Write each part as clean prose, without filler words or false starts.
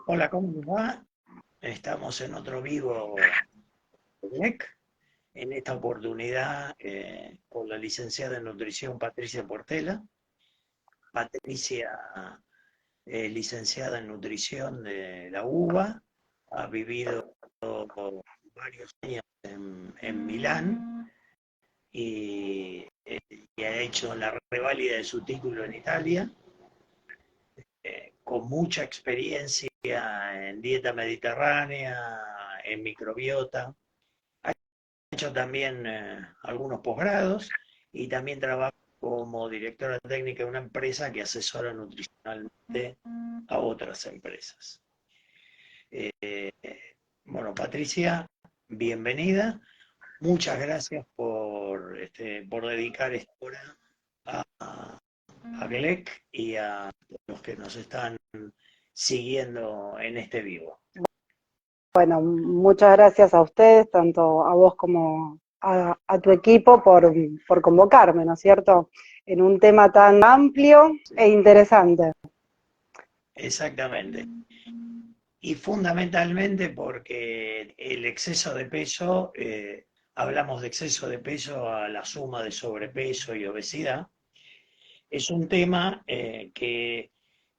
Hola, ¿cómo les va? Estamos en otro vivo NEC, en esta oportunidad con la licenciada en nutrición Patricia Portela. Patricia es licenciada en nutrición de la UBA, ha vivido varios años en Milán y ha hecho la reválida de su título en Italia, con mucha experiencia en dieta mediterránea, en microbiota. Ha hecho también algunos posgrados y también trabaja como directora técnica de una empresa que asesora nutricionalmente a otras empresas. Eh, bueno, Patricia, bienvenida. Muchas gracias por dedicar esta hora a GLEC y a los que nos están siguiendo en este vivo. Bueno, muchas gracias a ustedes, tanto a vos como a tu equipo por convocarme, ¿no es cierto? En un tema tan amplio e interesante. Exactamente. Y fundamentalmente porque el exceso de peso, hablamos de exceso de peso a la suma de sobrepeso y obesidad, es un tema que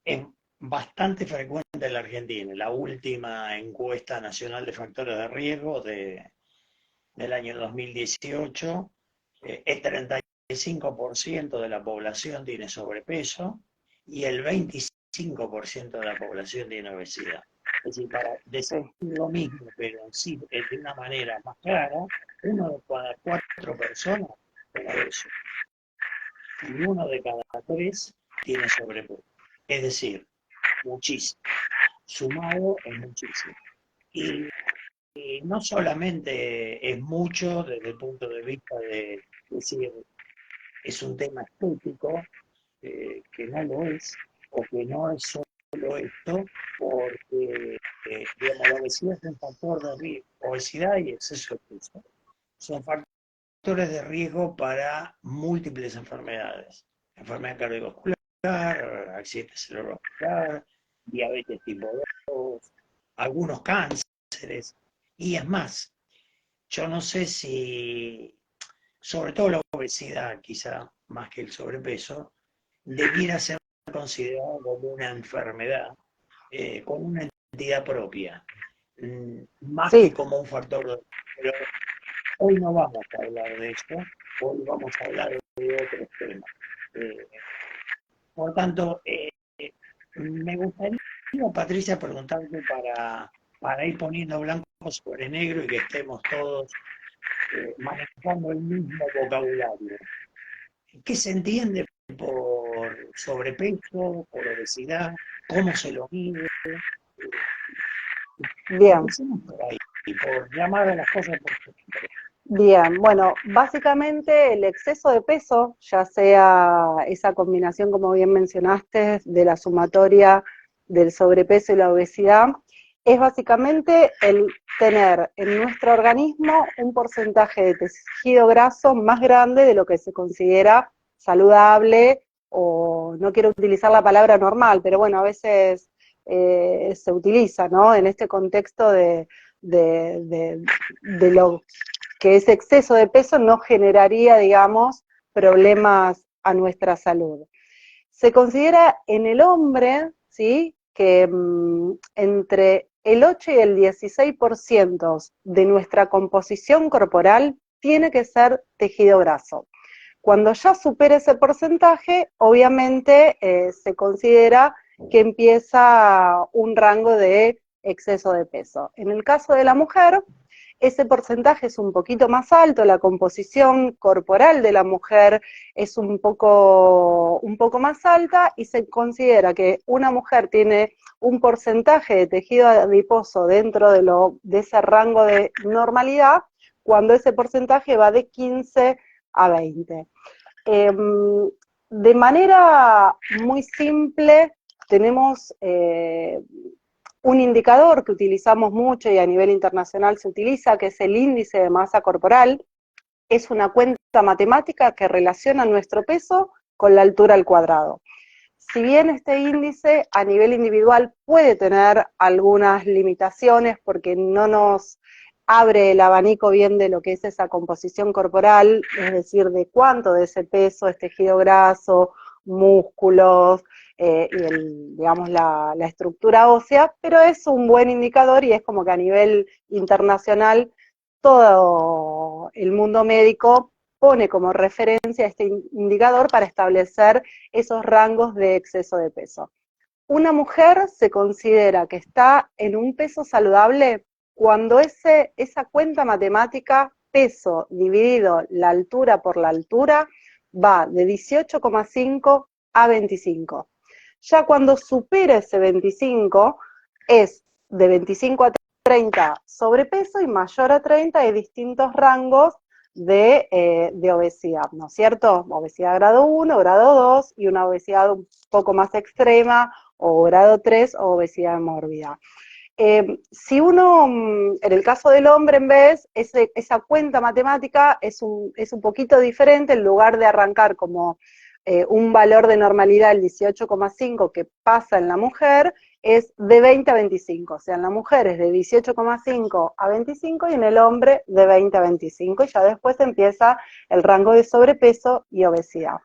es bastante frecuente en la Argentina. La última encuesta nacional de factores de riesgo del año 2018, el 35% de la población tiene sobrepeso y el 25% de la población tiene obesidad. Es decir, para decir lo mismo, pero sí, de una manera más clara, uno de cada 4 personas tiene obesidad y uno de cada 3 tiene sobrepeso. Es decir, muchísimo. Sumado es muchísimo. Y no solamente es mucho desde el punto de vista de decir es un tema estético, que no lo es, o que no es solo esto, porque digamos, la obesidad es un factor de riesgo. Obesidad y exceso de peso son factores de riesgo para múltiples enfermedades. Enfermedad cardiovascular, accidente cerebrovascular, diabetes tipo 2, algunos cánceres. Y es más, yo no sé si, sobre todo la obesidad, quizá más que el sobrepeso, debiera ser considerada como una enfermedad, con una entidad propia, más que Sí, como un factor de... Pero hoy no vamos a hablar de esto, hoy vamos a hablar de otros temas. Eh, por tanto, me gustaría, Patricia, preguntarte para ir poniendo blanco sobre negro y que estemos todos manejando el mismo vocabulario. ¿Qué se entiende por sobrepeso, por obesidad? ¿Cómo se lo mide? bien, Empecemos por ahí, por llamar a las cosas por su nombre. bien. Bueno, básicamente el exceso de peso, ya sea esa combinación, como bien mencionaste, de la sumatoria del sobrepeso y la obesidad, es básicamente el tener en nuestro organismo un porcentaje de tejido graso más grande de lo que se considera saludable, o no quiero utilizar la palabra normal, pero bueno, a veces se utiliza, ¿no? En este contexto de lo que ese exceso de peso no generaría, digamos, problemas a nuestra salud. Se considera en el hombre, ¿sí?, que entre el 8 y el 16% de nuestra composición corporal tiene que ser tejido graso. Cuando ya supera ese porcentaje, obviamente se considera que empieza un rango de exceso de peso. En el caso de la mujer, ese porcentaje es un poquito más alto, la composición corporal de la mujer es un poco más alta y se considera que una mujer tiene un porcentaje de tejido adiposo dentro de ese rango de normalidad cuando ese porcentaje va de 15 a 20. De manera muy simple, tenemos un indicador que utilizamos mucho y a nivel internacional se utiliza, que es el índice de masa corporal. Es una cuenta matemática que relaciona nuestro peso con la altura al cuadrado. Si bien este índice a nivel individual puede tener algunas limitaciones porque no nos abre el abanico bien de lo que es esa composición corporal, es decir, de cuánto de ese peso es tejido graso, músculos, y digamos la estructura ósea, pero es un buen indicador y es como que a nivel internacional todo el mundo médico pone como referencia este indicador para establecer esos rangos de exceso de peso. Una mujer se considera que está en un peso saludable cuando esa cuenta matemática, peso dividido la altura por la altura, va de 18,5 a 25. Ya cuando supera ese 25, es de 25 a 30 sobrepeso y mayor a 30 hay distintos rangos de obesidad, ¿no es cierto? Obesidad grado 1, grado 2 y una obesidad un poco más extrema, o grado 3 o obesidad mórbida. Si uno, en el caso del hombre, en vez, esa cuenta matemática es un poquito diferente, en lugar de arrancar como un valor de normalidad, el 18,5 que pasa en la mujer, es de 20 a 25, o sea, en la mujer es de 18,5 a 25 y en el hombre de 20 a 25, y ya después empieza el rango de sobrepeso y obesidad.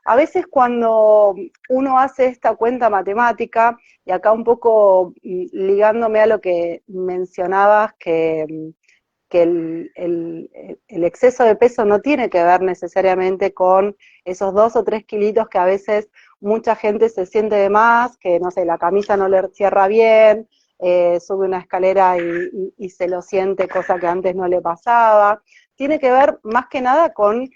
A veces cuando uno hace esta cuenta matemática, y acá un poco ligándome a lo que mencionabas, que el exceso de peso no tiene que ver necesariamente con esos 2 o 3 kilitos que a veces mucha gente se siente de más, que no sé, la camisa no le cierra bien, sube una escalera y se lo siente, cosa que antes no le pasaba. Tiene que ver más que nada con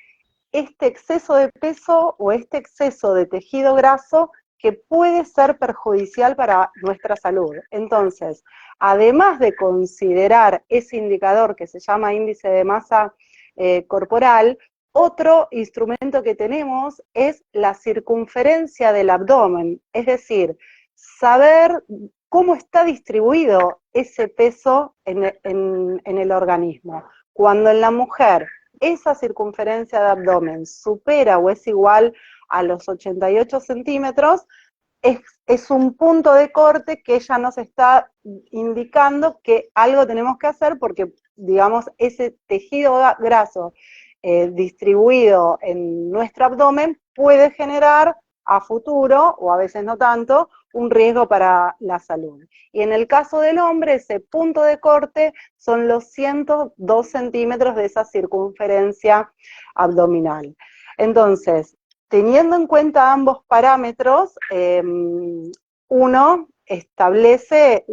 este exceso de peso o este exceso de tejido graso que puede ser perjudicial para nuestra salud. Entonces, además de considerar ese indicador que se llama índice de masa corporal, otro instrumento que tenemos es la circunferencia del abdomen, es decir, saber cómo está distribuido ese peso en el organismo. Cuando en la mujer esa circunferencia de abdomen supera o es igual a los 88 centímetros, es un punto de corte que ya nos está indicando que algo tenemos que hacer porque, digamos, ese tejido graso distribuido en nuestro abdomen puede generar a futuro, o a veces no tanto, un riesgo para la salud. Y en el caso del hombre, ese punto de corte son los 102 centímetros de esa circunferencia abdominal. Entonces, teniendo en cuenta ambos parámetros, uno establece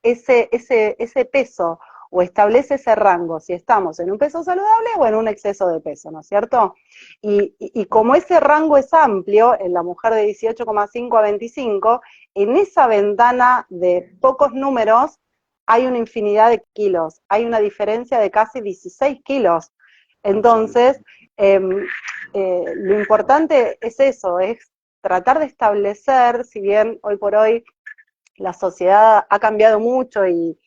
ese peso o establece ese rango, si estamos en un peso saludable o en un exceso de peso, ¿no es cierto? Y como ese rango es amplio, en la mujer de 18,5 a 25, en esa ventana de pocos números hay una infinidad de kilos, hay una diferencia de casi 16 kilos. Entonces, lo importante es eso, es tratar de establecer, si bien hoy por hoy la sociedad ha cambiado mucho y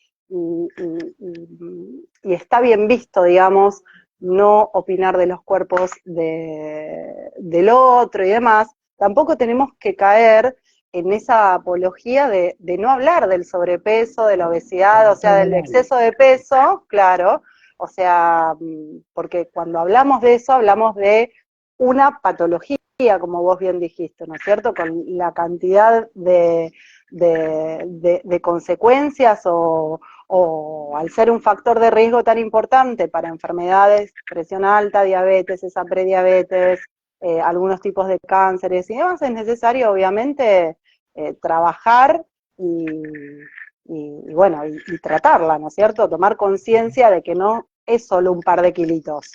está bien visto, digamos, no opinar de los cuerpos del otro y demás, tampoco tenemos que caer en esa apología de no hablar del sobrepeso, de la obesidad, o sea, del exceso de peso, claro, o sea, porque cuando hablamos de eso, hablamos de una patología, como vos bien dijiste, ¿no es cierto?, con la cantidad de consecuencias o al ser un factor de riesgo tan importante para enfermedades, presión alta, diabetes, esa prediabetes, algunos tipos de cánceres y demás, es necesario obviamente trabajar bueno, y tratarla, ¿no es cierto?, tomar conciencia de que no es solo un par de kilitos.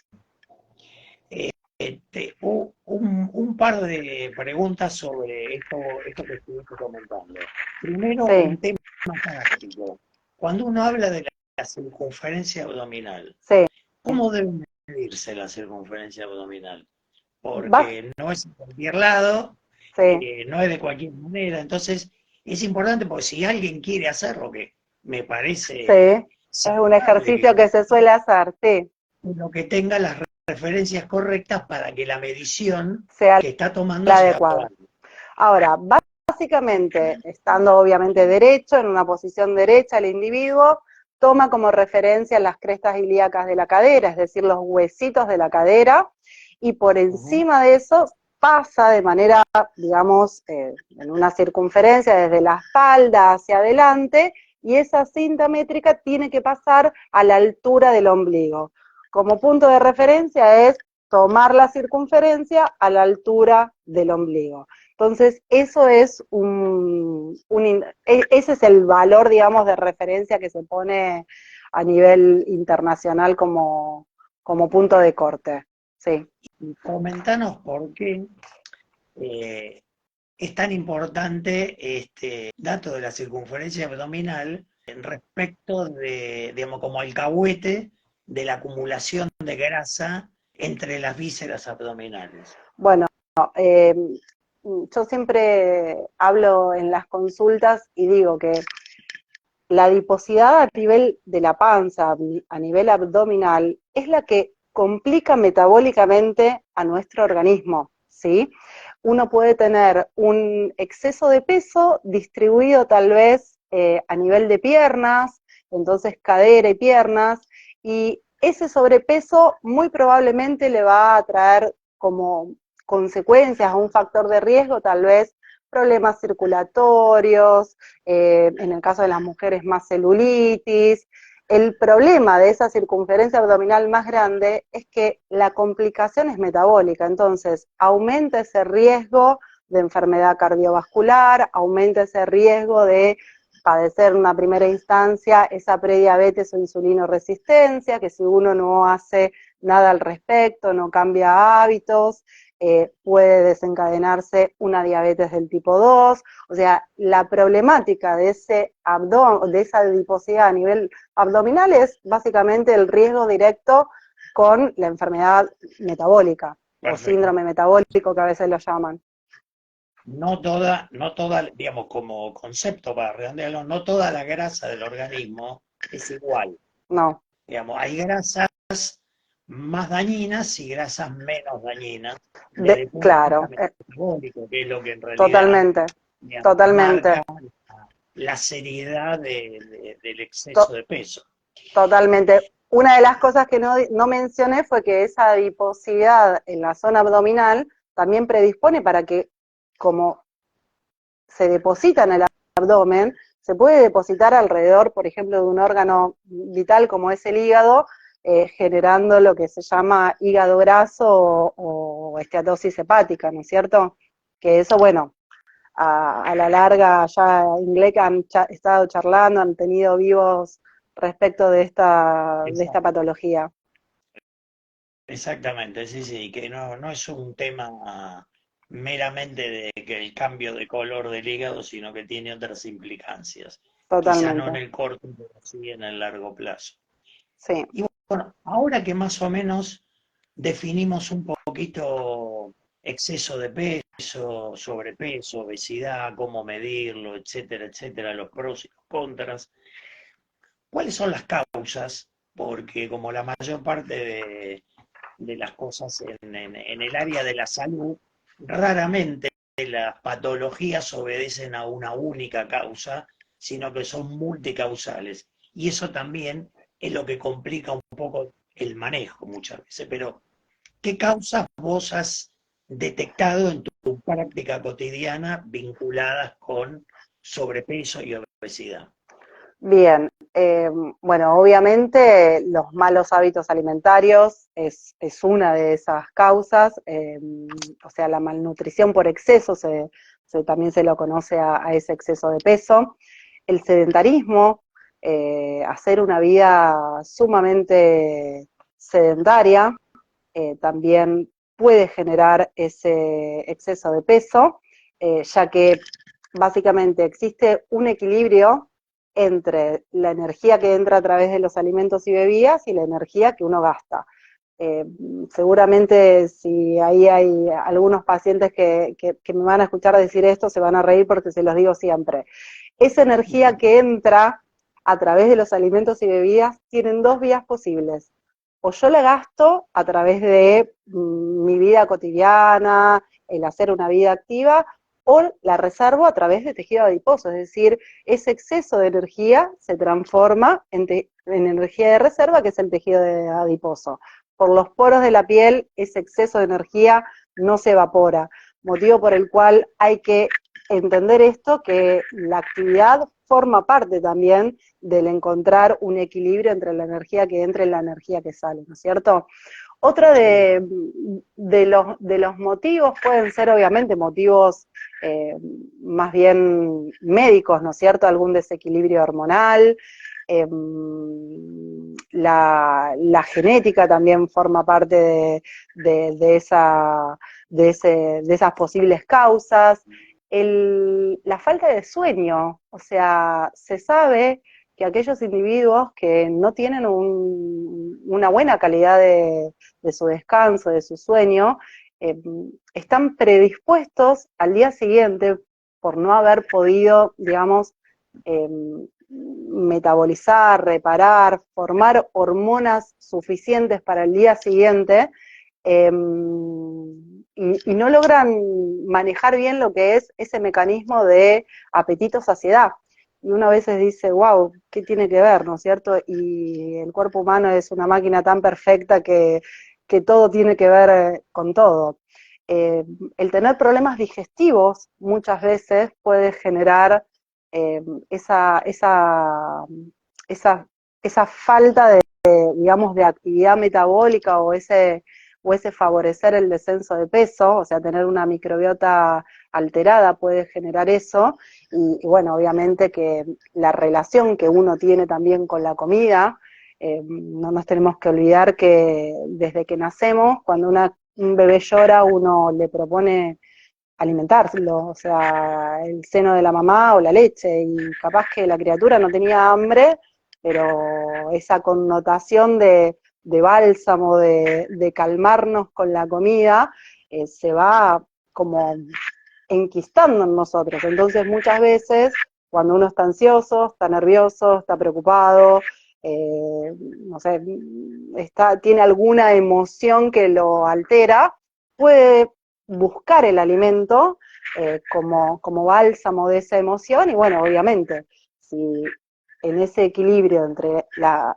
Un par de preguntas sobre esto que estuviste comentando. Primero, Sí. un tema práctico. Cuando uno habla de la circunferencia abdominal, Sí. ¿cómo debe medirse la circunferencia abdominal? Porque no es en cualquier lado, sí. no es de cualquier manera, entonces es importante porque si alguien quiere hacerlo, que me parece Sí, es un ejercicio que se suele hacer, sí. lo que tenga las referencias correctas para que la medición sea que está tomando la sea adecuada. válida. Ahora, básicamente, estando obviamente derecho, en una posición derecha, el individuo toma como referencia las crestas ilíacas de la cadera, es decir, los huesitos de la cadera, y por encima de eso pasa de manera, digamos, en una circunferencia desde la espalda hacia adelante, y esa cinta métrica tiene que pasar a la altura del ombligo. Como punto de referencia es tomar la circunferencia a la altura del ombligo. Entonces, eso es ese es el valor, digamos, de referencia que se pone a nivel internacional como punto de corte. Sí. Y comentanos por qué es tan importante este dato de la circunferencia abdominal respecto de, digamos, como alcahuete de la acumulación de grasa entre las vísceras abdominales. Bueno, eh, yo siempre hablo en las consultas y digo que la adiposidad a nivel de la panza, a nivel abdominal, es la que complica metabólicamente a nuestro organismo, ¿sí? Uno puede tener un exceso de peso distribuido tal vez a nivel de piernas, entonces cadera y piernas, y ese sobrepeso muy probablemente le va a traer como consecuencias, un factor de riesgo tal vez problemas circulatorios, en el caso de las mujeres más celulitis. El problema de esa circunferencia abdominal más grande es que la complicación es metabólica, entonces aumenta ese riesgo de enfermedad cardiovascular, aumenta ese riesgo de padecer en una primera instancia esa prediabetes o insulinoresistencia, que si uno no hace nada al respecto, no cambia hábitos, puede desencadenarse una diabetes del tipo 2, o sea, la problemática de ese de esa adiposidad a nivel abdominal es básicamente el riesgo directo con la enfermedad metabólica. Perfecto. O síndrome metabólico que a veces lo llaman. No toda, digamos, como concepto para redondearlo, no toda la grasa del organismo es igual. No. Digamos, hay grasas más dañinas y grasas menos dañinas desde el punto de Claro, vista metabólico, que es lo que en realidad, totalmente, digamos, totalmente. marca la seriedad del exceso de peso. Totalmente. Una de las cosas que no mencioné fue que esa adiposidad en la zona abdominal también predispone para que, como se deposita en el abdomen, se puede depositar alrededor, por ejemplo, de un órgano vital como es el hígado, generando lo que se llama hígado graso o esteatosis hepática, ¿no es cierto? Que eso, bueno, a la larga ya inglés han estado charlando, han tenido vivos respecto de esta patología. Exactamente, sí, sí, que no es un tema meramente de que el cambio de color del hígado, sino que tiene otras implicancias. Quizás no en Totalmente. el corto, pero sí en el largo plazo. Sí. Y bueno, ahora que más o menos definimos un poquito exceso de peso, sobrepeso, obesidad, cómo medirlo, etcétera, etcétera, los pros y los contras, ¿cuáles son las causas? Porque como la mayor parte de las cosas en el área de la salud, raramente las patologías obedecen a una única causa, sino que son multicausales. Y eso también es lo que complica un poco el manejo muchas veces. Pero, ¿qué causas vos has detectado en tu práctica cotidiana vinculadas con sobrepeso y obesidad? Bien, bueno, obviamente los malos hábitos alimentarios es una de esas causas, o sea, la malnutrición por exceso también se lo conoce a ese exceso de peso, el sedentarismo, hacer una vida sumamente sedentaria, también puede generar ese exceso de peso, ya que básicamente existe un equilibrio entre la energía que entra a través de los alimentos y bebidas y la energía que uno gasta. Eh, Seguramente si ahí hay algunos pacientes que me van a escuchar decir esto, se van a reír porque se los digo siempre. Esa energía que entra a través de los alimentos y bebidas tienen dos vías posibles. o yo la gasto a través de mi vida cotidiana, el hacer una vida activa, o la reservo a través de tejido adiposo, es decir, ese exceso de energía se transforma en energía de reserva, que es el tejido adiposo. Por los poros de la piel, ese exceso de energía no se evapora, motivo por el cual hay que entender esto, que la actividad forma parte también del encontrar un equilibrio entre la energía que entra y la energía que sale, ¿no es cierto? Otro de los motivos pueden ser obviamente motivos más bien médicos, ¿no es cierto? Algún desequilibrio hormonal, la genética también forma parte de esas posibles causas. La falta de sueño, o sea, se sabe que aquellos individuos que no tienen una buena calidad de su descanso, de su sueño, están predispuestos al día siguiente por no haber podido, digamos, metabolizar, reparar, formar hormonas suficientes para el día siguiente, y no logran manejar bien lo que es ese mecanismo de apetito-saciedad. Y uno a veces dice, wow, ¿qué tiene que ver, no es cierto? Y el cuerpo humano es una máquina tan perfecta que todo tiene que ver con todo. El tener problemas digestivos muchas veces puede generar esa, esa, esa falta de, digamos, de actividad metabólica o ese favorecer el descenso de peso, o sea, tener una microbiota alterada puede generar eso, y bueno, obviamente que la relación que uno tiene también con la comida, no nos tenemos que olvidar que desde que nacemos, cuando un bebé llora, uno le propone alimentárselo, o sea, el seno de la mamá o la leche, y capaz que la criatura no tenía hambre, pero esa connotación de bálsamo, de calmarnos con la comida, se va como enquistando en nosotros. Entonces muchas veces cuando uno está ansioso, está nervioso, está preocupado, no sé, tiene alguna emoción que lo altera, puede buscar el alimento como bálsamo de esa emoción, y bueno, obviamente, si en ese equilibrio entre la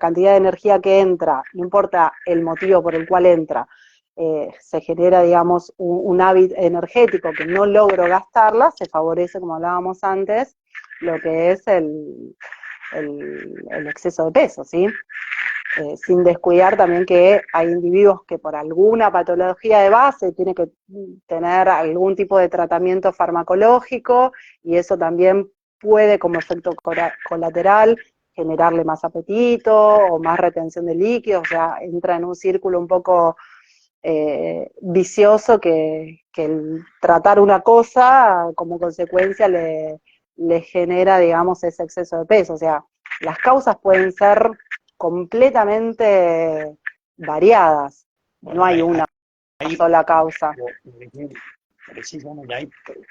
cantidad de energía que entra, no importa el motivo por el cual entra, se genera, digamos, un hábito energético que no logro gastarla, se favorece, como hablábamos antes, lo que es el exceso de peso, ¿sí? Sin descuidar también que hay individuos que por alguna patología de base tienen que tener algún tipo de tratamiento farmacológico, y eso también puede, como efecto colateral, generarle más apetito o más retención de líquidos, o sea, entra en un círculo un poco vicioso que el tratar una cosa como consecuencia le genera, digamos, ese exceso de peso. O sea, las causas pueden ser completamente variadas, Bueno, no hay una ahí, sola causa. precisamente ahí,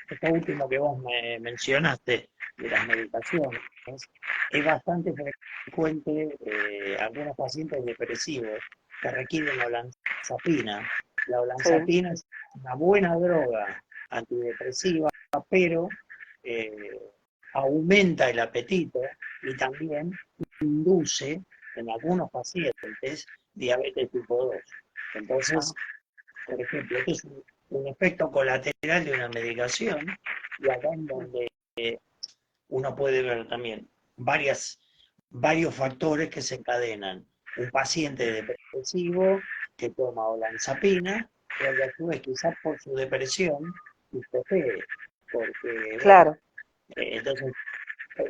esto último que vos me mencionaste de las medicaciones, es bastante frecuente algunos pacientes depresivos que requieren olanzapina. La Sí, olanzapina es una buena droga antidepresiva, pero eh, aumenta el apetito y también induce en algunos pacientes diabetes tipo 2. Entonces, claro. por ejemplo, esto es un efecto colateral de una medicación, y acá en donde uno puede ver también varios factores que se encadenan. Un paciente depresivo que toma olanzapina, pero a su vez quizás por su depresión hipotee, porque, bueno, Claro. entonces,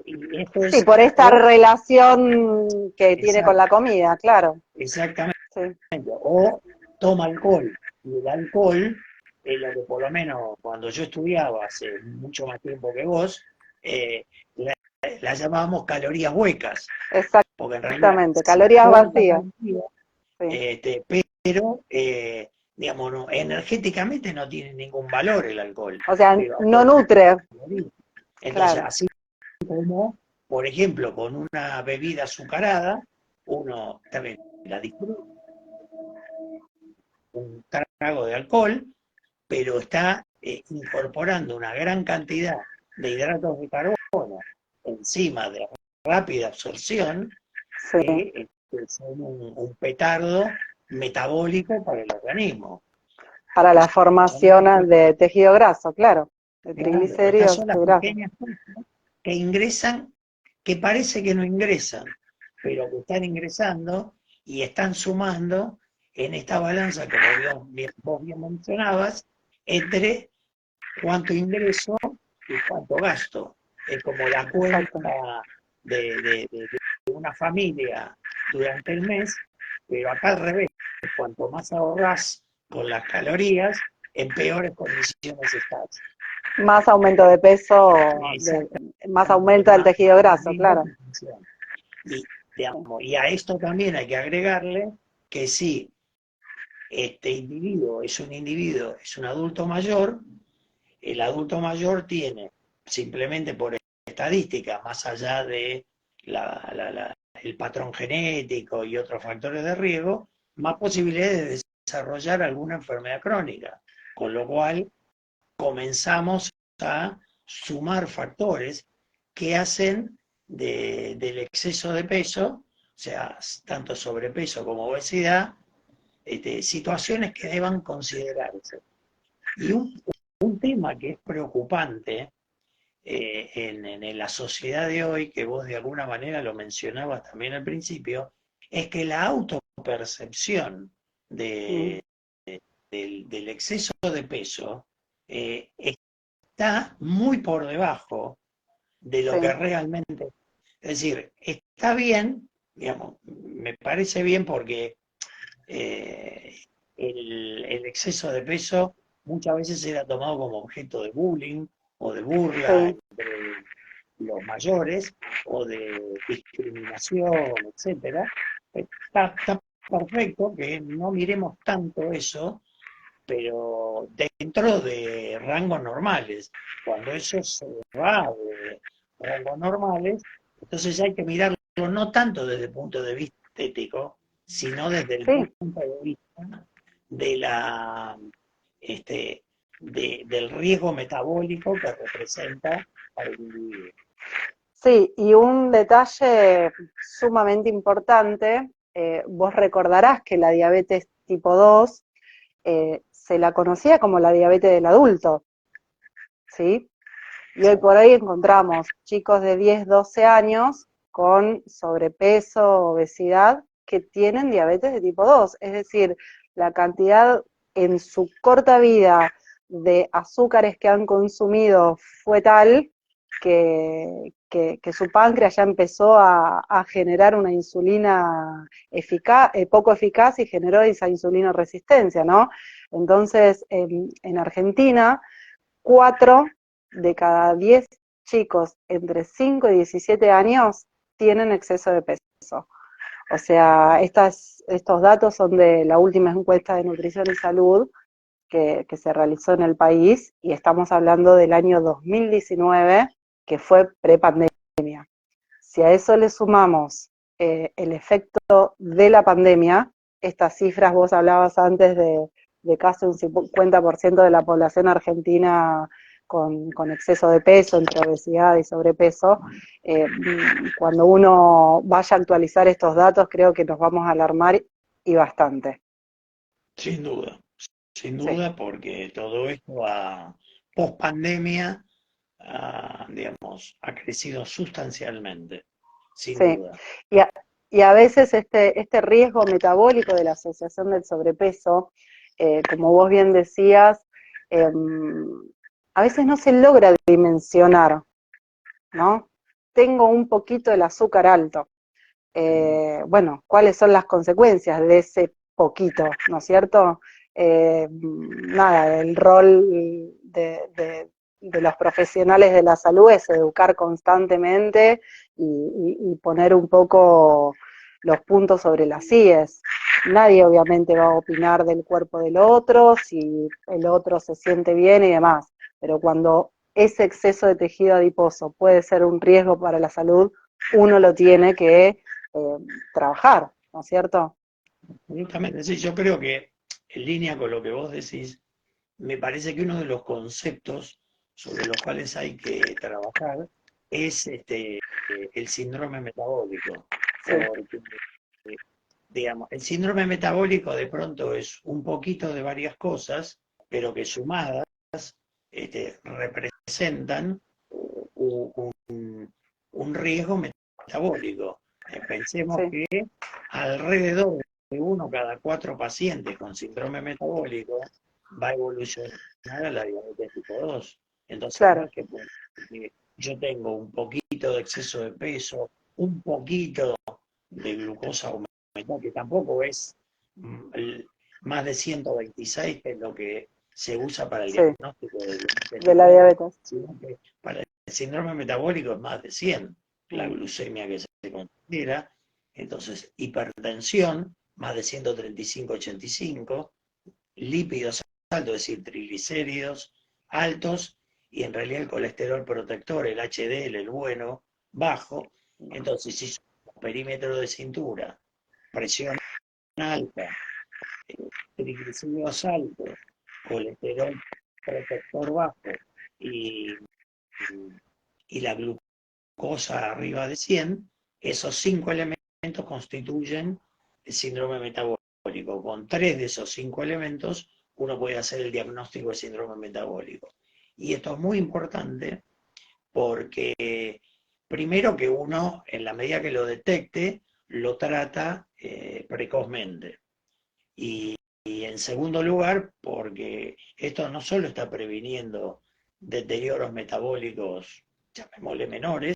y esto Sí, es, por esta o, relación que tiene con la exacto, comida, claro. exactamente, Sí, o toma alcohol, y el alcohol es lo que por lo menos cuando yo estudiaba hace mucho más tiempo que vos, eh, la, la llamábamos calorías huecas, porque en realidad exactamente, se calorías aporta vacías. calorías, Sí. pero digamos, no, energéticamente no tiene ningún valor el alcohol, O sea, pero no aporta nutre, calorías. Entonces, claro. así como, por ejemplo, con una bebida azucarada, uno también la disfruta un trago de alcohol, pero está incorporando una gran cantidad de hidratos de carbono, enzimas de rápida absorción, sí, que son un petardo metabólico para el organismo. para la Son estas formación de tejido graso, claro, de claro, estas triglicéridos son y las grasas. pequeñas cosas que ingresan, que parece que no ingresan, pero que están ingresando y están sumando en esta balanza, como vos bien mencionabas, entre cuánto ingreso y cuánto gasto. Es como la Exacto. cuenta de una familia durante el mes, pero acá al revés, cuanto más ahorrás con las calorías, en peores condiciones estás. Más aumento de peso, Exactamente, más aumento del más, tejido más graso, riesgo claro. que funciona. Y, digamos, y a esto también hay que agregarle que si este individuo es un individuo, es un adulto mayor, el adulto mayor tiene, simplemente por estadística, más allá de el patrón genético y otros factores de riesgo, más posibilidades de desarrollar alguna enfermedad crónica. Con lo cual comenzamos a sumar factores que hacen del exceso de peso, o sea, tanto sobrepeso como obesidad, situaciones que deban considerarse. Y un tema que es preocupante en la sociedad de hoy, que vos de alguna manera lo mencionabas también al principio, es que la autopercepción Mm, de, del exceso de peso está muy por debajo de lo que sí, realmente. Es decir, está bien, digamos, me parece bien porque eh, el exceso de peso muchas veces era tomado como objeto de bullying o de burla sí, entre los mayores o de discriminación, etcétera. Está perfecto que no miremos tanto eso, pero dentro de rangos normales. Cuando eso se va de rangos normales, entonces hay que mirarlo no tanto desde el punto de vista estético, sino desde el sí, punto de vista de este, del riesgo metabólico que representa para el individuo. sí. Y un detalle sumamente importante, vos recordarás que la diabetes tipo 2 se la conocía como la diabetes del adulto, ¿sí? Y hoy por hoy encontramos chicos de 10, 12 años con sobrepeso, obesidad, que tienen diabetes de tipo 2. Es decir, la cantidad en su corta vida de azúcares que han consumido fue tal que su páncreas ya empezó a generar una insulina poco eficaz y generó esa insulina resistencia, ¿no? Entonces, en Argentina, 4 de cada 10 chicos entre 5 y 17 años tienen exceso de peso. O sea, estos datos son de la última encuesta de nutrición y salud que se realizó en el país y estamos hablando del año 2019, que fue prepandemia. Si a eso le sumamos el efecto de la pandemia, estas cifras vos hablabas antes de casi un 50% de la población argentina con exceso de peso, entre obesidad y sobrepeso, cuando uno vaya a actualizar estos datos creo que nos vamos a alarmar y bastante. Sin sin Sí, duda, porque todo esto post pandemia, digamos, ha crecido sustancialmente, sin sí. duda. Y a, y a veces este riesgo metabólico de la asociación del sobrepeso, como vos bien decías, eh, a veces no se logra dimensionar, ¿no? Tengo un poquito el azúcar alto. Bueno, ¿cuáles son las consecuencias de ese poquito, ¿no es cierto? Nada, el rol de los profesionales de la salud es educar constantemente y poner un poco los puntos sobre las íes. Nadie obviamente va a opinar del cuerpo del otro, si el otro se siente bien y demás, pero cuando ese exceso de tejido adiposo puede ser un riesgo para la salud, uno lo tiene que trabajar, ¿no es cierto? Justamente, sí, yo creo que en línea con lo que vos decís, me parece que uno de los conceptos sobre los cuales hay que trabajar es el síndrome metabólico, Sí, porque, digamos, el síndrome metabólico de pronto es un poquito de varias cosas, pero que sumadas representan un riesgo metabólico. Pensemos sí, que alrededor de uno cada cuatro pacientes con síndrome metabólico va a evolucionar a la diabetes tipo 2. Entonces, no claro, es que porque yo tengo un poquito de exceso de peso, un poquito de glucosa aumentada, que tampoco es más de 126, que es lo que se usa para el sí, diagnóstico de diabetes de la tipo 2, diabetes. sino que para el síndrome metabólico es más de 100 la Mm, glucemia que se considera. Entonces, hipertensión, más de 135-85, lípidos altos, es decir, triglicéridos altos, y en realidad el colesterol protector, el HDL, el bueno, bajo. Entonces, si perímetro de cintura, presión alta, triglicéridos altos, colesterol protector bajo y, y la glucosa arriba de 100, esos cinco elementos constituyen el síndrome metabólico. Con tres de esos cinco elementos uno puede hacer el diagnóstico de síndrome metabólico. Y esto es muy importante porque primero que uno, en la medida que lo detecte, lo trata precozmente. Y en segundo lugar, porque esto no solo está previniendo deterioros metabólicos, llamémosle menores,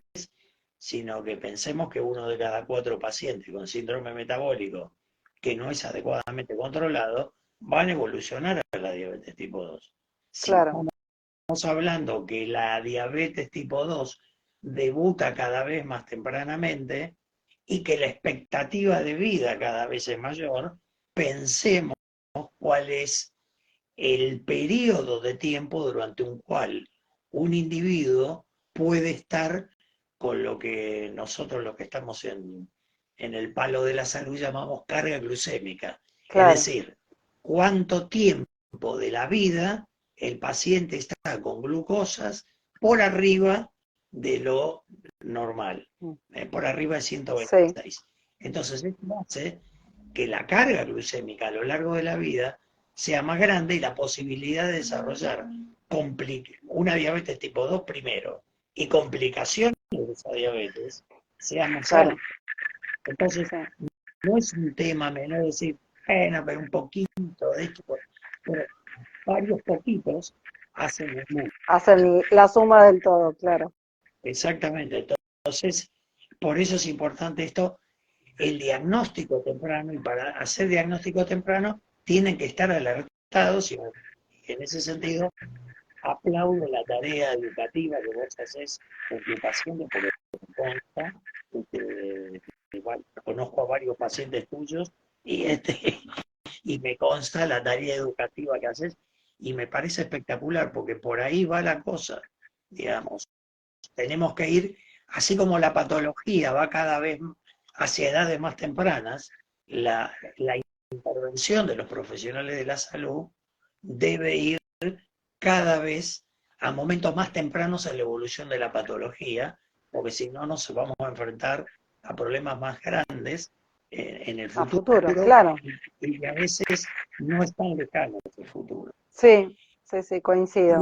sino que pensemos que uno de cada cuatro pacientes con síndrome metabólico que no es adecuadamente controlado van a evolucionar a la diabetes tipo 2. Si claro, estamos hablando que la diabetes tipo 2 debuta cada vez más tempranamente y que la expectativa de vida cada vez es mayor, pensemos cuál es el periodo de tiempo durante un cual un individuo puede estar con lo que nosotros los que estamos en el palo de la salud llamamos carga glucémica. Es claro. decir, cuánto tiempo de la vida el paciente está con glucosas por arriba de lo normal, Mm, por arriba de sí, 126. Entonces, esto hace que la carga glucémica a lo largo de la vida sea más grande y la posibilidad de desarrollar una diabetes tipo 2 primero y complicaciones de esa diabetes sea más claro, alta. Entonces, sí. no es un tema menor decir, bueno, pero un poquito de esto, pero varios poquitos hacen el mundo. Hacen la suma del todo, claro. Exactamente. Entonces, por eso es importante esto, el diagnóstico temprano, y para hacer diagnóstico temprano tienen que estar alertados, y en ese sentido aplaudo la tarea educativa que vos haces en tu paciente, porque me consta, igual conozco a varios pacientes tuyos y, y me consta la tarea educativa que haces y me parece espectacular porque por ahí va la cosa, digamos. Tenemos que ir, así como la patología va cada vez hacia edades más tempranas, la intervención de los profesionales de la salud debe ir cada vez a momentos más tempranos en la evolución de la patología, porque si no nos vamos a enfrentar a problemas más grandes en el A futuro futuro, claro. y que a veces no es tan lejano el futuro. Sí, sí, sí, Y coincido.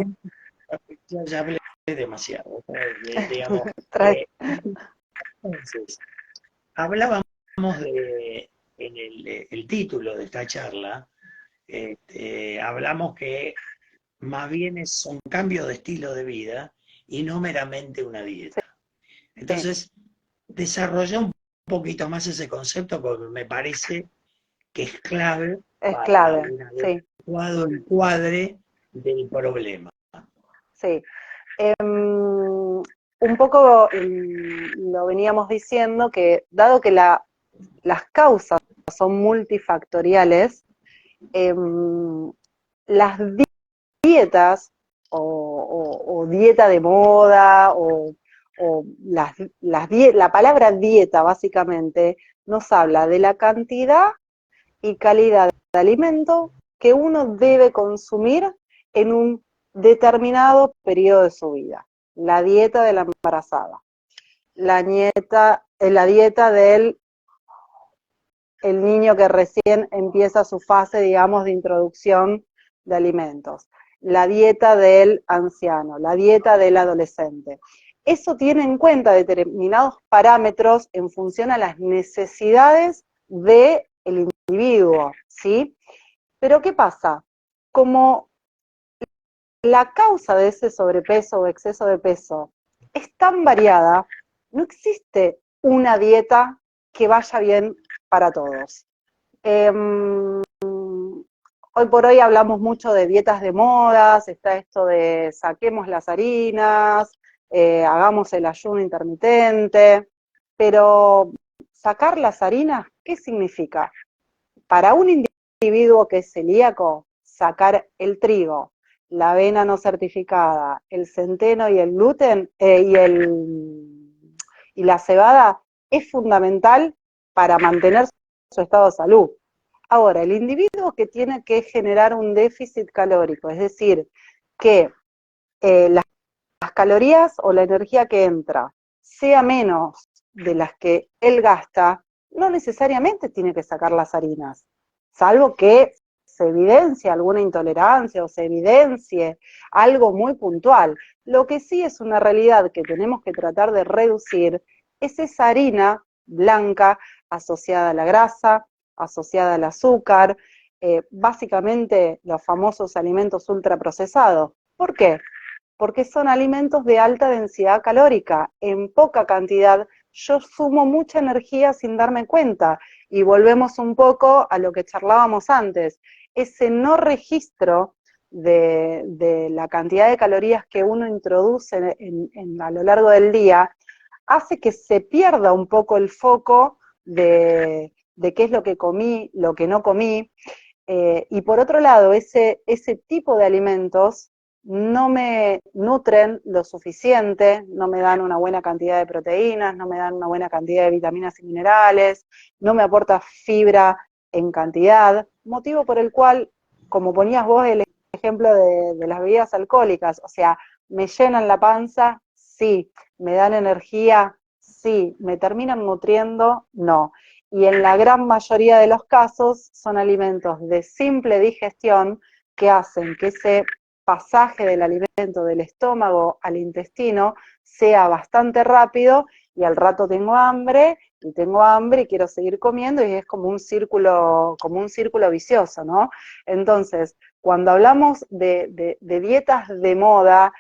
ya hablé demasiado, digamos. Trae- Entonces, hablábamos en el título de esta charla, hablamos que más bien es un cambio de estilo de vida y no meramente una dieta. Sí, Entonces, desarrolla un poquito más ese concepto porque me parece que es clave es para clave, un sí, adecuado encuadre del problema. sí. Un poco lo veníamos diciendo que dado que las causas son multifactoriales, las dietas o dieta de moda o la palabra dieta básicamente nos habla de la cantidad y calidad de alimento que uno debe consumir en un determinado periodo de su vida. La dieta de la embarazada, la dieta del el niño que recién empieza su fase, digamos, de introducción de alimentos, la dieta del anciano, la dieta del adolescente. Eso tiene en cuenta determinados parámetros en función a las necesidades del individuo, ¿sí? Pero ¿qué pasa? Como la causa de ese sobrepeso o exceso de peso es tan variada, no existe una dieta que vaya bien para todos. Hoy por hoy hablamos mucho de dietas de modas, está esto de saquemos las harinas, hagamos el ayuno intermitente, pero sacar las harinas, ¿qué significa? Para un individuo que es celíaco, sacar el trigo, la avena no certificada, el centeno y el gluten y la cebada es fundamental para mantener su estado de salud. Ahora, el individuo que tiene que generar un déficit calórico, es decir, que las calorías o la energía que entra sea menos de las que él gasta, no necesariamente tiene que sacar las harinas, salvo que se evidencie alguna intolerancia o se evidencie algo muy puntual. Lo que sí es una realidad que tenemos que tratar de reducir es esa harina blanca asociada a la grasa, asociada al azúcar, básicamente los famosos alimentos ultraprocesados. ¿Por qué? Porque son alimentos de alta densidad calórica. En poca cantidad yo sumo mucha energía sin darme cuenta. Y volvemos un poco a lo que charlábamos antes. Ese no registro de la cantidad de calorías que uno introduce a lo largo del día hace que se pierda un poco el foco de qué es lo que comí, lo que no comí. Y por otro lado, ese tipo de alimentos no me nutren lo suficiente, no me dan una buena cantidad de proteínas, no me dan una buena cantidad de vitaminas y minerales, no me aporta fibra en cantidad, motivo por el cual, como ponías vos el ejemplo de las bebidas alcohólicas, o sea, me llenan la panza, sí, me dan energía, sí, me terminan nutriendo, no. Y en la gran mayoría de los casos son alimentos de simple digestión que hacen que ese pasaje del alimento del estómago al intestino sea bastante rápido y al rato tengo hambre y quiero seguir comiendo y es como un círculo vicioso, ¿no? Entonces, cuando hablamos de dietas de moda,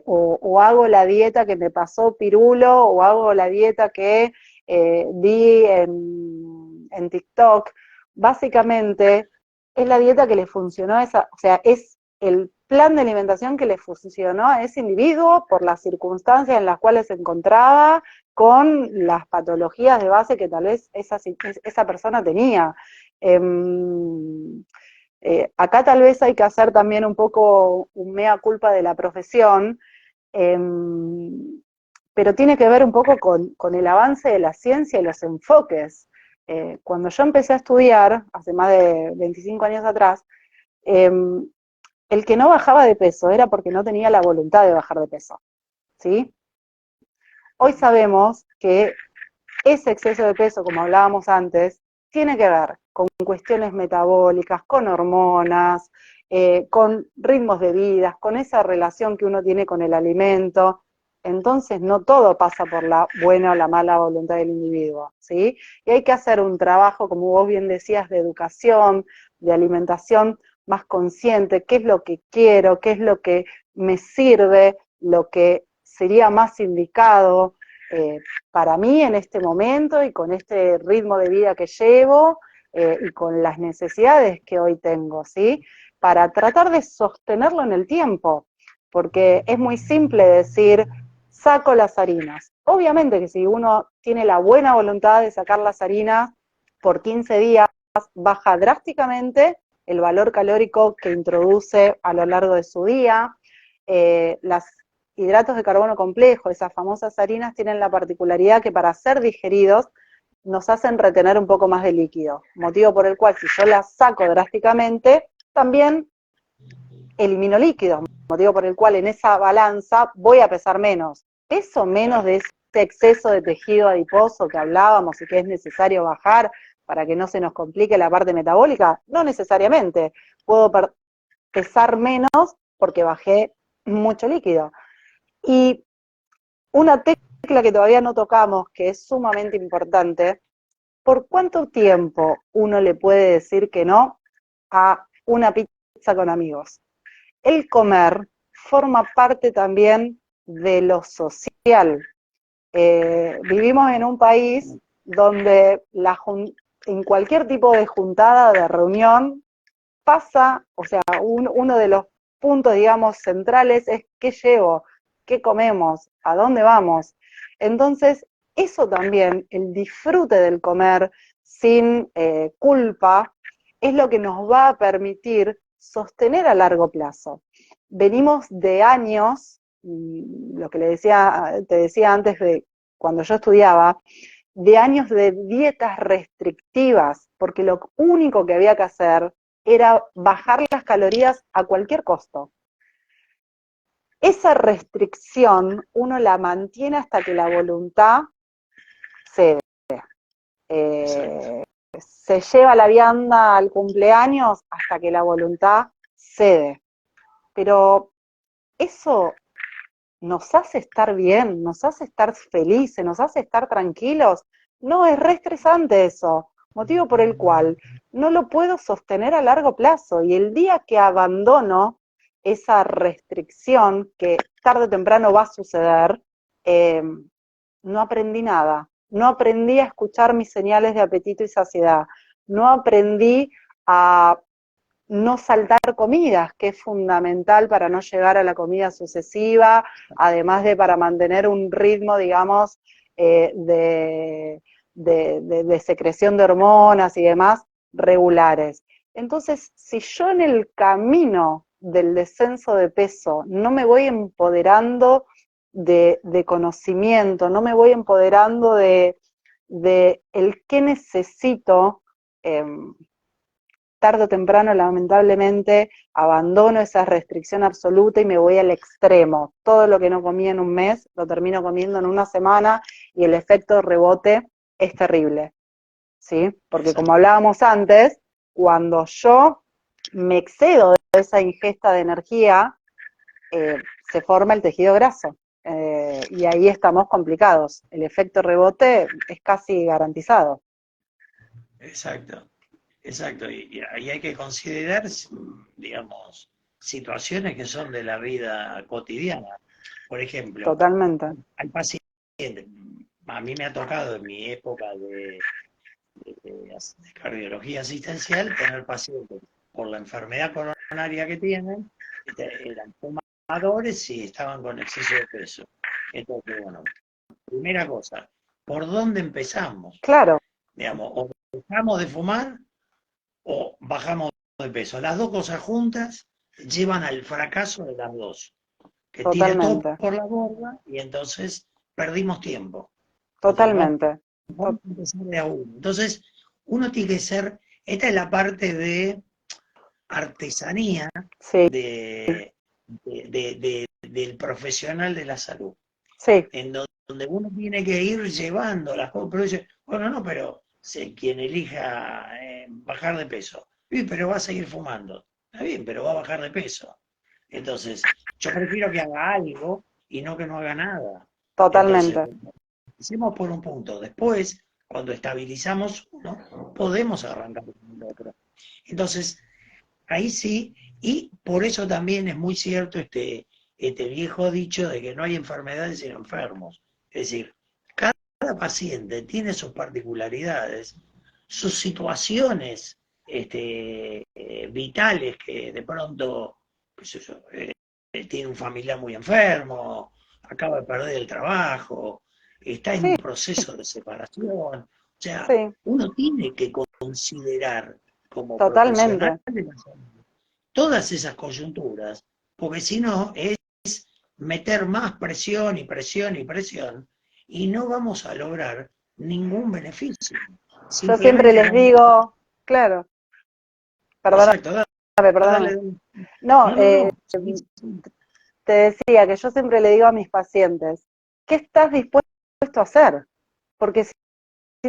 o hago la dieta que me pasó Pirulo, o hago la dieta que vi en TikTok, básicamente es la dieta que le funcionó a esa, o sea, es el plan de alimentación que le funcionó a ese individuo por las circunstancias en las cuales se encontraba, con las patologías de base que tal vez esa persona tenía. Acá tal vez hay que hacer también un poco un mea culpa de la profesión, eh, pero tiene que ver un poco con el avance de la ciencia y los enfoques. Cuando yo empecé a estudiar, hace más de 25 años atrás, eh, el que no bajaba de peso era porque no tenía la voluntad de bajar de peso, ¿sí? Hoy sabemos que ese exceso de peso, como hablábamos antes, tiene que ver con cuestiones metabólicas, con hormonas, con ritmos de vida, con esa relación que uno tiene con el alimento. Entonces no todo pasa por la buena o la mala voluntad del individuo, ¿sí? Y hay que hacer un trabajo, como vos bien decías, de educación, de alimentación más consciente, qué es lo que quiero, qué es lo que me sirve, lo que sería más indicado, para mí en este momento y con este ritmo de vida que llevo y con las necesidades que hoy tengo, ¿sí? Para tratar de sostenerlo en el tiempo, porque es muy simple decir, saco las harinas. Obviamente que si uno tiene la buena voluntad de sacar las harinas, por 15 días baja drásticamente el valor calórico que introduce a lo largo de su día. Las hidratos de carbono complejo, esas famosas harinas, tienen la particularidad que para ser digeridos nos hacen retener un poco más de líquido, motivo por el cual si yo las saco drásticamente, también elimino líquidos, motivo por el cual en esa balanza voy a pesar menos. Peso menos de ese exceso de tejido adiposo que hablábamos y que es necesario bajar para que no se nos complique la parte metabólica, no necesariamente. Puedo pesar menos porque bajé mucho líquido. Y una tecla que todavía no tocamos, que es sumamente importante, ¿por cuánto tiempo uno le puede decir que no a una pizza con amigos? El comer forma parte también de lo social. Vivimos en un país donde en cualquier tipo de juntada, de reunión, pasa, o sea, uno de los puntos, digamos, centrales es qué llevo, qué comemos, a dónde vamos. Entonces, eso también, el disfrute del comer sin culpa, es lo que nos va a permitir sostener a largo plazo. Venimos de años, lo que te decía antes de cuando yo estudiaba, de años de dietas restrictivas, porque lo único que había que hacer era bajar las calorías a cualquier costo. Esa restricción uno la mantiene hasta que la voluntad cede. Se lleva la vianda al cumpleaños hasta que la voluntad cede. Pero eso nos hace estar bien, nos hace estar felices, nos hace estar tranquilos. No, es re estresante eso, motivo por el cual no lo puedo sostener a largo plazo, y el día que abandono esa restricción, que tarde o temprano va a suceder, no aprendí nada, no aprendí a escuchar mis señales de apetito y saciedad, no aprendí a no saltar comidas, que es fundamental para no llegar a la comida sucesiva, además de para mantener un ritmo, digamos, de secreción de hormonas y demás regulares. Entonces, si yo en el camino del descenso de peso no me voy empoderando de conocimiento, no me voy empoderando de el qué necesito, tarde o temprano, lamentablemente, abandono esa restricción absoluta y me voy al extremo. Todo lo que no comía en un mes, lo termino comiendo en una semana, y el efecto rebote es terrible, ¿sí? Porque como hablábamos antes, cuando yo me excedo de esa ingesta de energía, se forma el tejido graso. Y ahí estamos complicados. El efecto rebote es casi garantizado. Exacto. Exacto, y ahí hay que considerar, digamos, situaciones que son de la vida cotidiana. Por ejemplo, Totalmente. al paciente, a mí me ha tocado en mi época de cardiología asistencial tener pacientes por la enfermedad coronaria que tienen, eran fumadores y estaban con exceso de peso. Entonces, bueno, primera cosa, ¿por dónde empezamos? Claro, Digamos, o dejamos de fumar o bajamos de peso. Las dos cosas juntas llevan al fracaso de las dos, que tira todo totalmente. por la borda y entonces perdimos tiempo. Entonces Totalmente. vamos a empezar de a uno. Entonces uno tiene que ser, esta es la parte de artesanía Sí, del profesional de la salud, sí, en donde uno tiene que ir llevando las cosas, pero dice, bueno, no, pero quien elija bajar de peso, pero va a seguir fumando, está bien, pero va a bajar de peso. Entonces, yo prefiero que haga algo y no que no haga nada. Entonces, totalmente. hicimos por un punto. Después, cuando estabilizamos uno, podemos arrancar con el otro. Entonces, ahí sí, y por eso también es muy cierto este viejo dicho de que no hay enfermedades sino enfermos. Es decir, cada paciente tiene sus particularidades, sus situaciones vitales, que de pronto pues eso, tiene un familiar muy enfermo, acaba de perder el trabajo, está en Sí, un proceso de separación. O sea, sí, uno tiene que considerar como profesional totalmente. de la salud todas esas coyunturas, porque si no es meter más presión y presión y presión, y no vamos a lograr ningún beneficio. Yo siempre Simplemente les damos, digo, claro, perdóname, exacto, dale, perdóname. dale. No, No, no, no. Sí, sí. te decía que yo siempre le digo a mis pacientes, ¿qué estás dispuesto a hacer? Porque si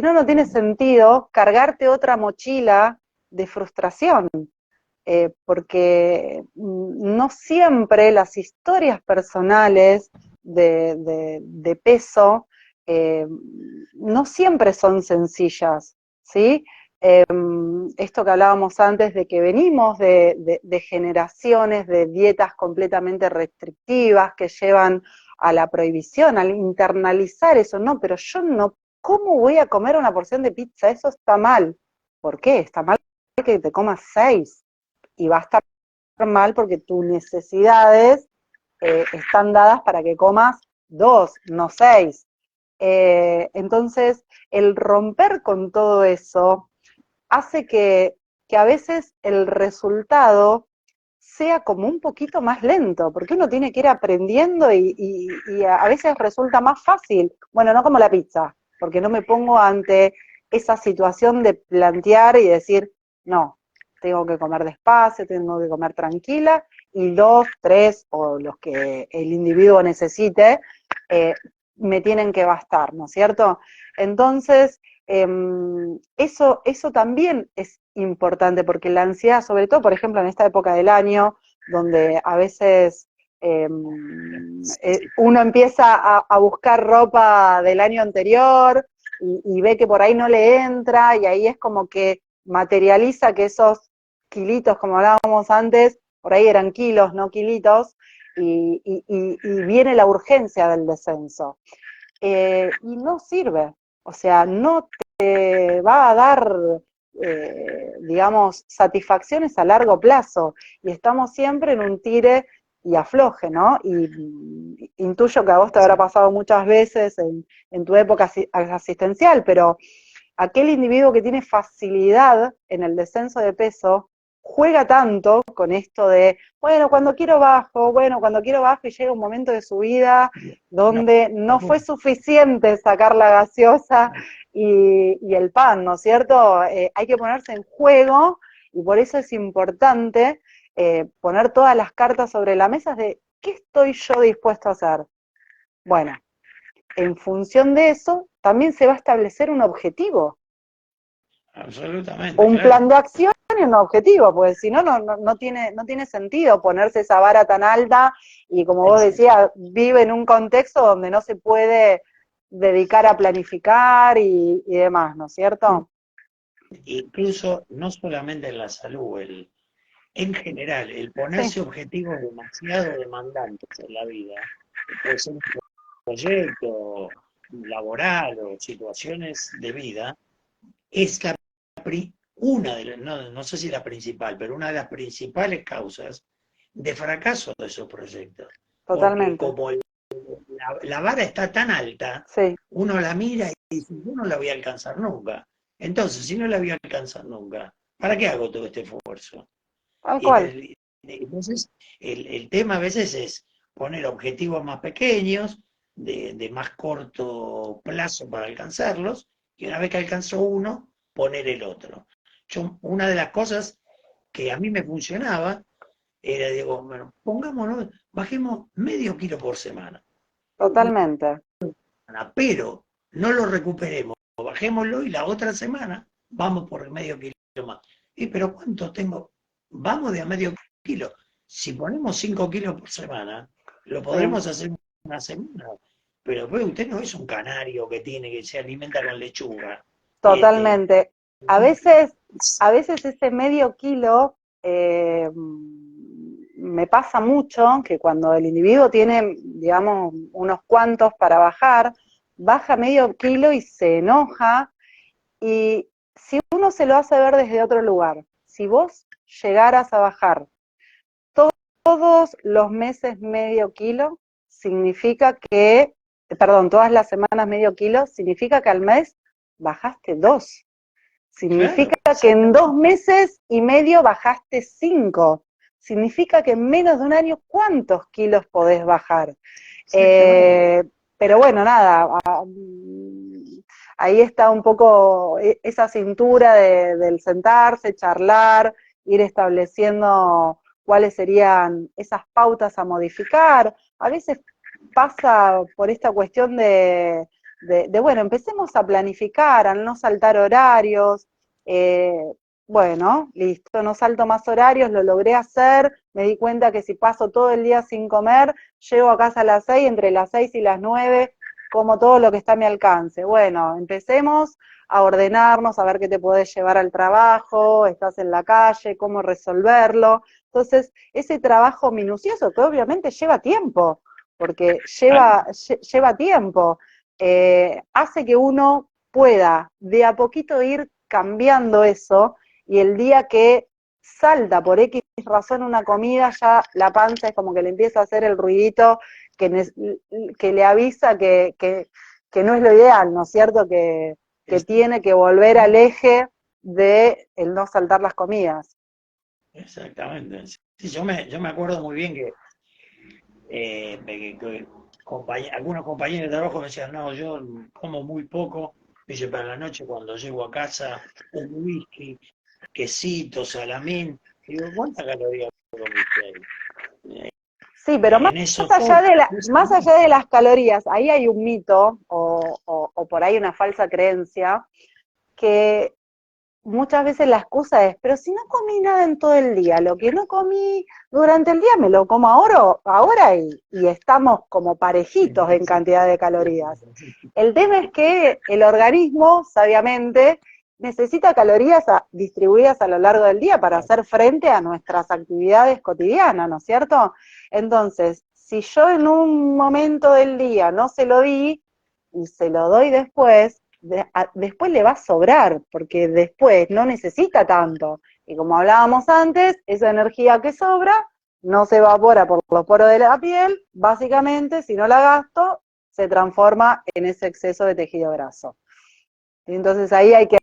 no, no tiene sentido cargarte otra mochila de frustración, porque no siempre las historias personales de peso, no siempre son sencillas, ¿sí? Esto que hablábamos antes de que venimos de generaciones de dietas completamente restrictivas que llevan a la prohibición, al internalizar eso, no, pero yo no, ¿cómo voy a comer una porción de pizza? Eso está mal. ¿Por qué? Está mal que te comas 6 y va a estar mal porque tus necesidades están dadas para que comas 2, no 6. Entonces, el romper con todo eso hace que a veces el resultado sea como un poquito más lento, porque uno tiene que ir aprendiendo y a veces resulta más fácil. Bueno, no como la pizza, porque no me pongo ante esa situación de plantear y decir, no, tengo que comer despacio, tengo que comer tranquila, y 2, 3 o los que el individuo necesite, eh, me tienen que bastar, ¿no es cierto? Entonces, eso también es importante, porque la ansiedad, sobre todo, por ejemplo, en esta época del año, donde a veces uno empieza a buscar ropa del año anterior y ve que por ahí no le entra, y ahí es como que materializa que esos kilitos, como hablábamos antes, por ahí eran kilos, no kilitos, y viene la urgencia del descenso. Y no sirve, o sea, no te va a dar, digamos, satisfacciones a largo plazo, y estamos siempre en un tire y afloje, ¿no? Y intuyo que a vos te habrá pasado muchas veces en tu época asistencial, pero aquel individuo que tiene facilidad en el descenso de peso juega tanto con esto de, bueno, cuando quiero bajo, y llega un momento de su vida No, donde no fue suficiente sacar la gaseosa y el pan, ¿no es cierto? Hay que ponerse en juego, y por eso es importante poner todas las cartas sobre la mesa de qué estoy yo dispuesto a hacer. Bueno, en función de eso, también se va a establecer un objetivo, absolutamente, un plan claro. de acción y un objetivo, porque si no, no tiene sentido ponerse esa vara tan alta y, como vos Exacto. decías, vive en un contexto donde no se puede dedicar a planificar y demás, ¿no es cierto? Incluso, no solamente en la salud, en general, el Sí, ponerse objetivos demasiado demandantes en la vida, que puede ser un proyecto laboral o situaciones de vida, es una de las, no, no sé si la principal, pero una de las principales causas de fracaso de esos proyectos. Porque totalmente. como la vara está tan alta, Sí, uno la mira y dice, yo no la voy a alcanzar nunca. Entonces, si no la voy a alcanzar nunca, ¿para qué hago todo este esfuerzo? tal Y cual, entonces, el tema a veces es poner objetivos más pequeños, de más corto plazo para alcanzarlos, y una vez que alcanzo uno, poner el otro. Una de las cosas que a mí me funcionaba era, digo, bueno, pongámonos, bajemos medio kilo por semana, totalmente. pero no lo recuperemos, bajémoslo y la otra semana vamos por medio kilo más. ¿Y pero cuánto tengo? Vamos de a medio kilo. Si ponemos 5 kilos por semana, lo Sí, podremos hacer una semana. Pero pues, usted no es un canario que tiene que se alimenta con lechuga. Este, totalmente. A veces, a veces ese medio kilo me pasa mucho que cuando el individuo tiene, digamos, unos cuantos para bajar, baja medio kilo y se enoja. Y si uno se lo hace ver desde otro lugar, si vos llegaras a bajar todos los meses medio kilo, significa que, perdón, todas las semanas medio kilo, significa que al mes bajaste 2. Significa claro, que en 2 exactamente. meses y medio bajaste 5. Significa que en menos de un año, ¿cuántos kilos podés bajar? Exactamente. Eh, pero bueno, nada, ahí está un poco esa cintura del sentarse, charlar, ir estableciendo cuáles serían esas pautas a modificar. A veces pasa por esta cuestión bueno, empecemos a planificar, a no saltar horarios, bueno, listo, no salto más horarios, lo logré hacer, me di cuenta que si paso todo el día sin comer, llego a casa a las 6, entre las 6 y las 9, como todo lo que está a mi alcance. Bueno, empecemos a ordenarnos, a ver qué te podés llevar al trabajo, estás en la calle, cómo resolverlo. Entonces, ese trabajo minucioso, que obviamente lleva tiempo, porque lleva tiempo, hace que uno pueda de a poquito ir cambiando eso, y el día que salta por X razón una comida, ya la panza es como que le empieza a hacer el ruidito que le avisa que no es lo ideal, ¿no es cierto? Que tiene que volver al eje de el no saltar las comidas. Exactamente. Sí, yo me acuerdo muy bien que algunos compañeros de trabajo me decían, no, yo como muy poco, dice, para la noche cuando llego a casa, un whisky, quesito, salamín, digo, ¿cuántas calorías comiste ahí? Sí, pero En eso más allá de las calorías, ahí hay un mito o por ahí una falsa creencia que muchas veces la excusa es, pero si no comí nada en todo el día, lo que no comí durante el día me lo como ahora y estamos como parejitos en cantidad de calorías. El tema es que el organismo, sabiamente, necesita calorías distribuidas a lo largo del día para hacer frente a nuestras actividades cotidianas, ¿no es cierto? Entonces, si yo en un momento del día no se lo di y se lo doy después, después le va a sobrar, porque después no necesita tanto. Y como hablábamos antes, esa energía que sobra no se evapora por los poros de la piel, básicamente, si no la gasto, se transforma en ese exceso de tejido graso. Y entonces ahí hay que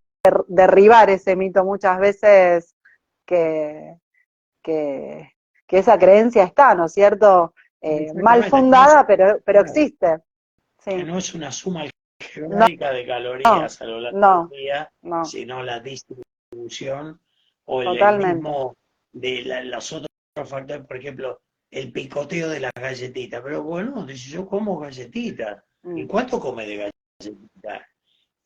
derribar ese mito muchas veces que, que, que esa creencia está, ¿no es cierto? Mal exactamente, fundada, pero existe. que Sí. no es una suma No, algebraica de no, calorías a lo largo del no, día, no, sino la distribución o el totalmente. mismo de los otros factores, por ejemplo, el picoteo de las galletitas. Pero bueno, dice, yo como galletitas. ¿Y Mm, cuánto come de galletitas?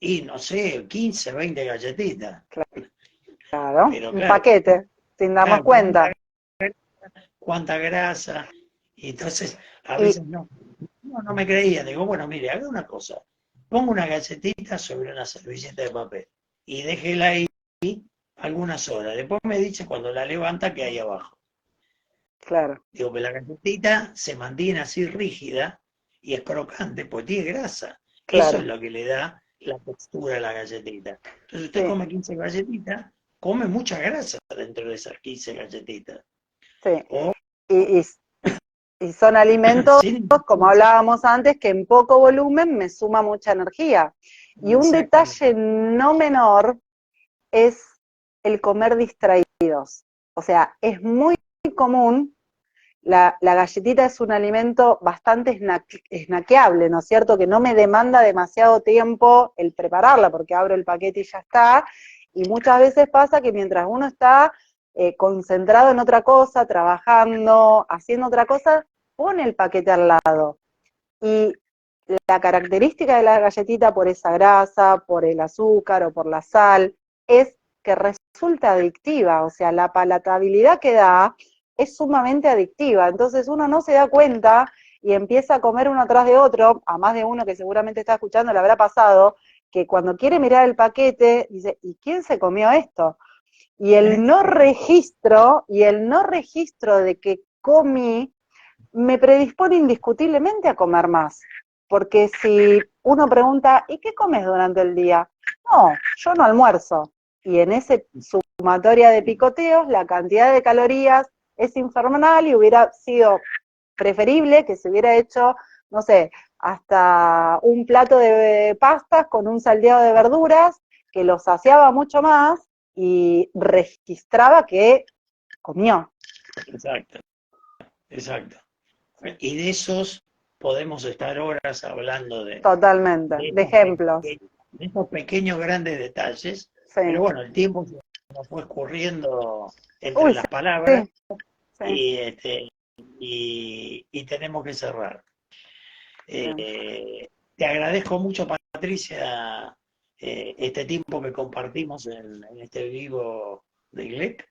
Y no sé, 15, 20 galletitas. claro, Pero un claro, paquete, sin darnos cuenta. cuánta grasa. Y entonces, a Y veces no me creía. Digo, bueno, mire, haga una cosa. Ponga una galletita sobre una servilleta de papel y déjela ahí algunas horas. Después me dice cuando la levanta que hay abajo. claro, Digo, que la galletita se mantiene así rígida y es crocante, pues tiene grasa. Eso es claro, lo que le da la textura a la galletita. Entonces usted sí, come 15 galletitas, come mucha grasa dentro de esas 15 galletitas. sí. O Y, y, y son alimentos, sin... como hablábamos antes, que en poco volumen me suma mucha energía. Y un detalle Exactamente. no menor es el comer distraídos. O sea, es muy común. La galletita es un alimento bastante snackeable, ¿no es cierto? Que no me demanda demasiado tiempo el prepararla, porque abro el paquete y ya está. Y muchas veces pasa que mientras uno está concentrado en otra cosa, trabajando, haciendo otra cosa, pone el paquete al lado. Y la característica de la galletita por esa grasa, por el azúcar o por la sal, es que resulta adictiva, o sea, la palatabilidad que da es sumamente adictiva, entonces uno no se da cuenta y empieza a comer uno tras de otro, a más de uno que seguramente está escuchando le habrá pasado, que cuando quiere mirar el paquete, dice, ¿y quién se comió esto? Y el no registro de que comí, me predispone indiscutiblemente a comer más. Porque si uno pregunta, ¿y qué comes durante el día? No, yo no almuerzo. Y en ese sumatoria de picoteos, la cantidad de calorías es infernal y hubiera sido preferible que se hubiera hecho, no sé, hasta un plato de pastas con un salteado de verduras que lo saciaba mucho más y registraba que comió. Exacto, exacto. Sí. Y de esos podemos estar horas hablando Totalmente, de de esas ejemplos. de estos pequeños grandes detalles, sí. pero bueno, el tiempo se nos fue escurriendo entre Uy, las sí, palabras sí, y tenemos que cerrar. sí. Te agradezco mucho, Patricia, este tiempo que compartimos en este vivo de IGLEC.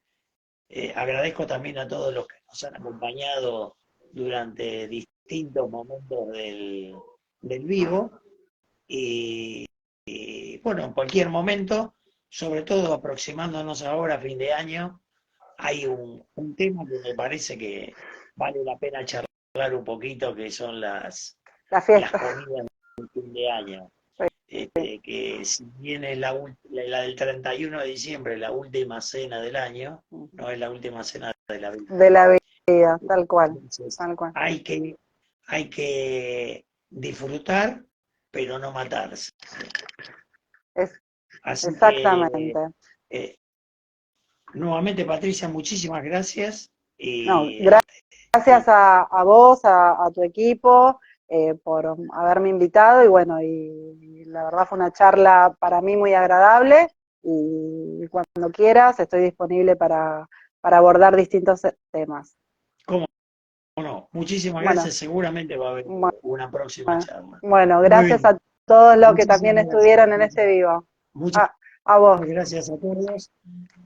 Agradezco también a todos los que nos han acompañado durante distintos momentos del vivo. Y bueno, en cualquier momento, sobre todo aproximándonos ahora a fin de año, hay un tema que me parece que vale la pena charlar un poquito, que son La las fiesta. comidas de fin de año. Que si bien es la del 31 de diciembre, la última cena del año, no es la última cena de la vida. De la vida, tal cual, Entonces, tal cual. hay que disfrutar, pero no matarse. Es, Así que, exactamente. eh, nuevamente, Patricia, muchísimas gracias. No, Y, gracias a vos, a tu equipo, por haberme invitado y bueno, y la verdad fue una charla para mí muy agradable y cuando quieras estoy disponible para abordar distintos temas. ¿cómo no? Muchísimas Bueno, gracias. Seguramente va a haber bueno, una próxima charla. bueno, Muy gracias bien. a todos los que también Muchísimas gracias, estuvieron en Patricia. este vivo. Muchas A vos, gracias a todos.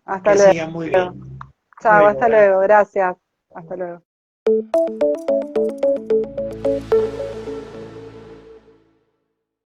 hasta Que luego. sigan muy bien. Chao, Luego, hasta luego, gracias. Hasta luego.